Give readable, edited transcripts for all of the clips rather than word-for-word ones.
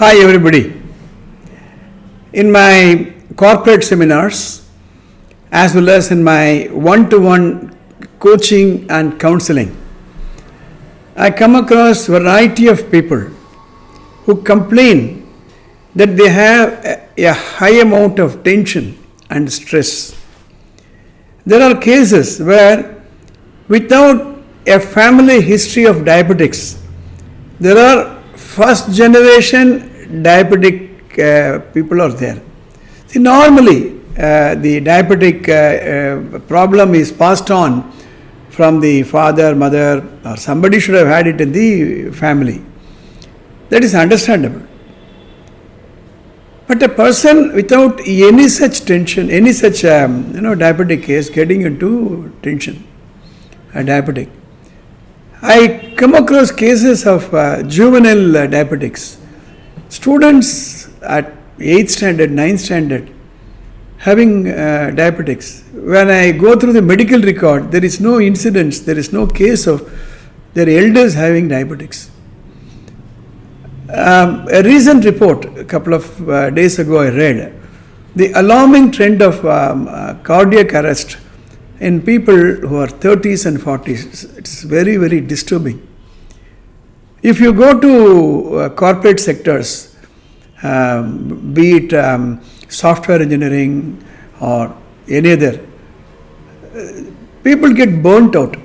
Hi everybody. In my corporate seminars as well as in my one-to-one coaching and counseling, I come across a variety of people who complain that they have a high amount of tension and stress. There are cases where without a family history of diabetics, there are first generation diabetic people are there. See, normally the diabetic problem is passed on from the father, mother, or somebody should have had it in the family. That is understandable. But a person without any such tension, any such diabetic case getting into tension, a diabetic. I come across cases of juvenile diabetics, students at 8th standard, 9th standard having diabetics. When I go through the medical record, there is no incidence, there is no case of their elders having diabetics. A recent report, a couple of days ago I read, the alarming trend of cardiac arrest in people who are 30s and 40s. It's very, very disturbing. If you go to corporate sectors, be it software engineering or any other, people get burnt out.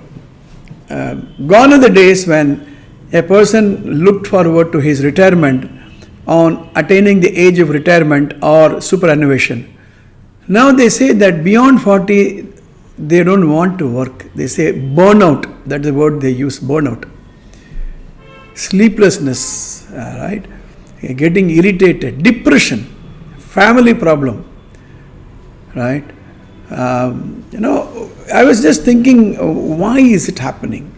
Gone are the days when a person looked forward to his retirement on attaining the age of retirement or superannuation. Now they say that beyond 40, they don't want to work. They say burnout. That's the word they use, burnout. Sleeplessness, right? Getting irritated, depression, family problem, right? I was just thinking, why is it happening?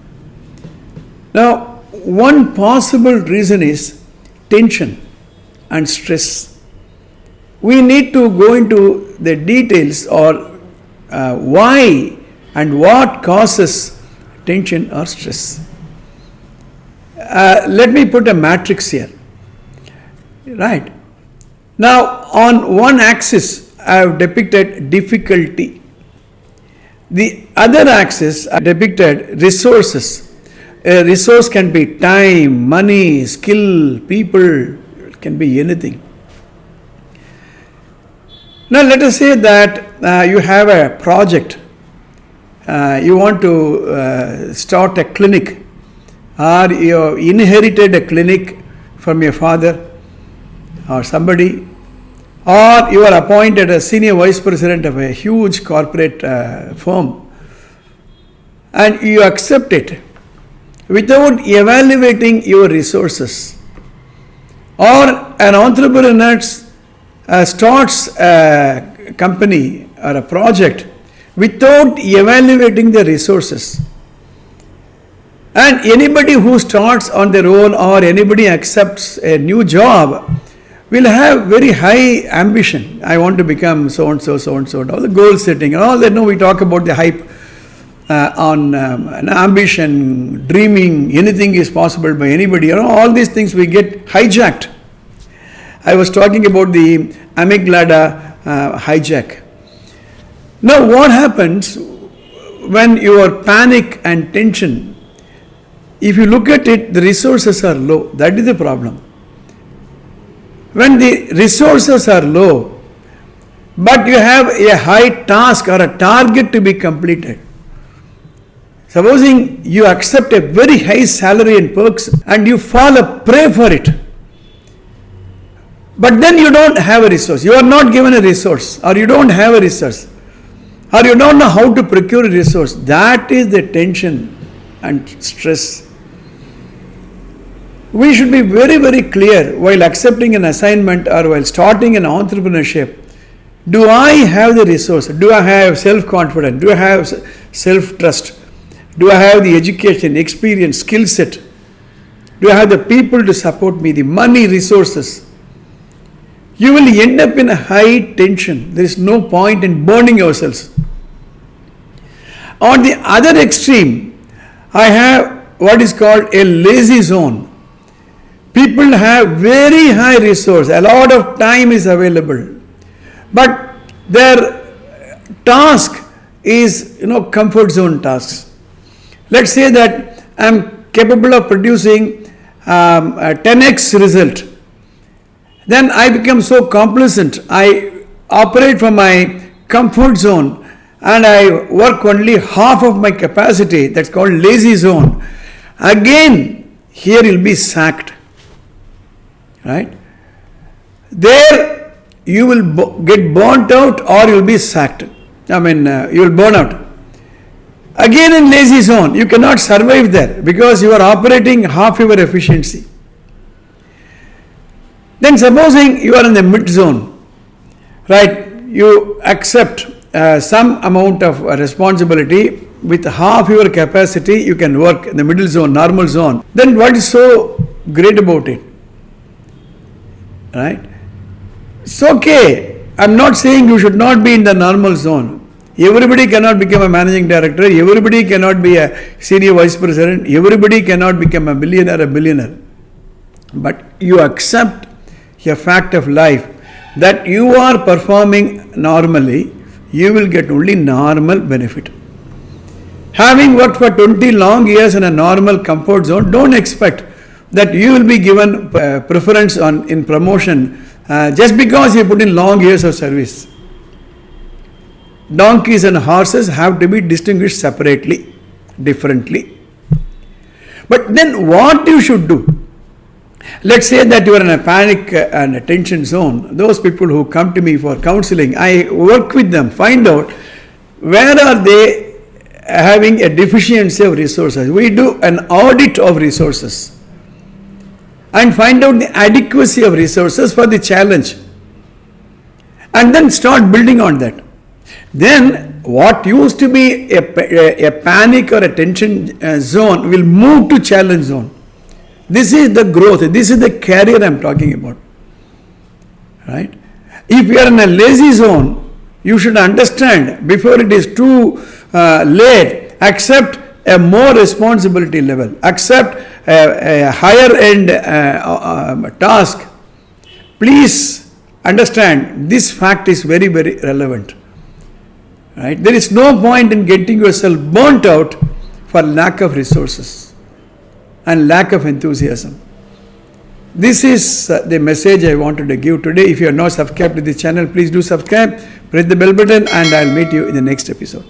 Now, one possible reason is tension and stress. We need to go into the details or why and what causes tension or stress. Let me put a matrix here. Right. Now, on one axis, I have depicted difficulty. The other axis, I depicted resources. A resource can be time, money, skill, people, it can be anything. Now, let us say that you have a project. You want to start a clinic, or you inherited a clinic from your father or somebody, or you are appointed as senior vice president of a huge corporate firm, and you accept it without evaluating your resources. Or an entrepreneur starts a company or a project without evaluating the resources. And anybody who starts on their own or anybody accepts a new job will have very high ambition. I want to become so-and-so, all the goal setting and all that. No, we talk about the hype on ambition, dreaming, anything is possible by anybody. All these things we get hijacked. I was talking about the amygdala hijack. Now, what happens when your panic and tension, if you look at it, the resources are low. That is the problem. When the resources are low, but you have a high task or a target to be completed. Supposing you accept a very high salary and perks and you fall a prey for it. But then you don't have a resource. You are not given a resource, or you don't have a resource, or you don't know how to procure a resource. That is the tension and stress. We should be very, very clear while accepting an assignment or while starting an entrepreneurship. Do I have the resource? Do I have self-confidence? Do I have self-trust? Do I have the education, experience, skill set? Do I have the people to support me, the money, resources? You will end up in a high tension. There is no point in burning yourselves. On the other extreme, I have what is called a lazy zone. People have very high resource, a lot of time is available, but their task is comfort zone tasks. Let's say that I am capable of producing a 10x result. Then I become so complacent. I operate from my comfort zone and I work only half of my capacity. That's called lazy zone. Again, here you'll be sacked. Right? There you will get burnt out or you'll be sacked. You will burn out. Again in lazy zone, you cannot survive there because you are operating half your efficiency. Then supposing you are in the mid zone, right? You accept some amount of responsibility with half your capacity, you can work in the middle zone, normal zone. Then what is so great about it? Right? It's okay. I'm not saying you should not be in the normal zone. Everybody cannot become a managing director. Everybody cannot be a senior vice president. Everybody cannot become a millionaire, a billionaire. But you accept a fact of life that you are performing normally, you will get only normal benefit. Having worked for 20 long years in a normal comfort zone, don't expect that you will be given preference in promotion just because you put in long years of service. Donkeys and horses have to be distinguished separately, differently. But then what you should do? Let's say that you are in a panic and a tension zone. Those people who come to me for counseling, I work with them, find out where are they having a deficiency of resources. We do an audit of resources and find out the adequacy of resources for the challenge and then start building on that. Then what used to be a panic or a tension zone will move to challenge zone. This is the growth. This is the career I'm talking about. Right? If you are in a lazy zone, you should understand before it is too late, accept a more responsibility level, accept a higher end task. Please understand this fact is very, very relevant. Right? There is no point in getting yourself burnt out for lack of resources and lack of enthusiasm. This is the message I wanted to give today. If you are not subscribed to this channel, please do subscribe, press the bell button, and I'll meet you in the next episode.